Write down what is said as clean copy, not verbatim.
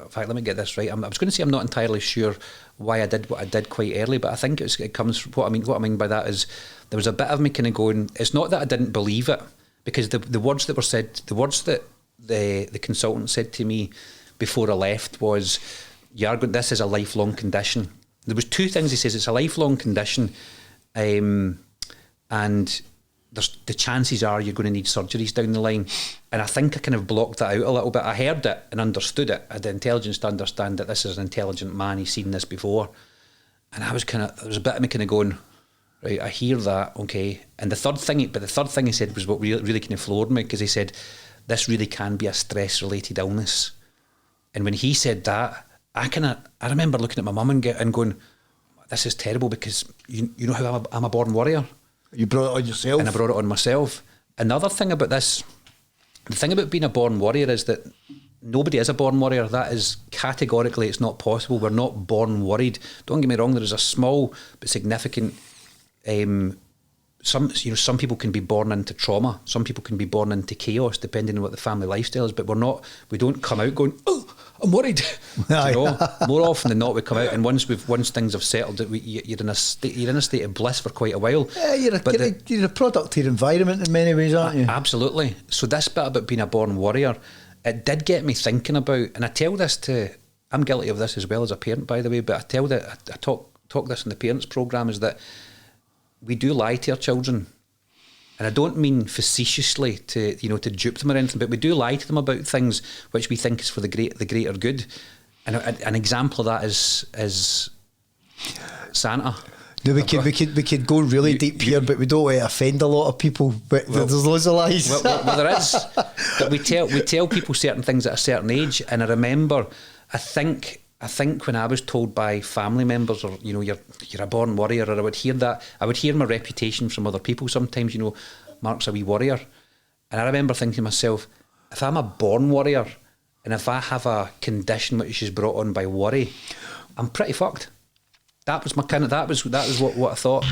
in fact, let me get this right. I was going to say I'm not entirely sure why I did what I did quite early, but I think it comes from what I mean by that is there was a bit of me kind of going, it's not that I didn't believe it, because the words that were said, the words that the consultant said to me before I left was, this is a lifelong condition. There was two things he says. It's a lifelong condition, and the chances are you're going to need surgeries down the line. And I think I kind of blocked that out a little bit. I heard it and understood it. I had the intelligence to understand that this is an intelligent man. He's seen this before. And there was a bit of me kind of going, right, I hear that, okay. And the third thing he said was what really kind of floored me, because he said, this really can be a stress-related illness. And when he said that, I remember looking at my mum and going, this is terrible, because you know how I'm a born worrier. You brought it on yourself. And I brought it on myself. Another thing about this, the thing about being a born worrier is that nobody is a born worrier. That is categorically, it's not possible. We're not born worried. Don't get me wrong, there is a small but significant, some people can be born into trauma. Some people can be born into chaos, depending on what the family lifestyle is. But we don't come out going, oh, I'm worried. More often than not, we come out, and once things have settled, you're in a state of bliss for quite a while. Yeah, you're a product of your environment in many ways, aren't you? Absolutely. So this bit about being a born worrier, it did get me thinking about, and I tell this I'm guilty of this as well as a parent, by the way, but I talk this in the parents programme, is that we do lie to our children. And I don't mean facetiously to dupe them or anything, but we do lie to them about things which we think is for the greater good. And an example of that is Santa. No, we could go really deep here, but we don't want to offend a lot of people. But there's loads of lies. Well, there is. But we tell people certain things at a certain age, and I remember, I think when I was told by family members, or you're a born worrier, or I would hear my reputation from other people sometimes, Mark's a wee worrier. And I remember thinking to myself, if I'm a born worrier, and if I have a condition which is brought on by worry, I'm pretty fucked. That was what I thought.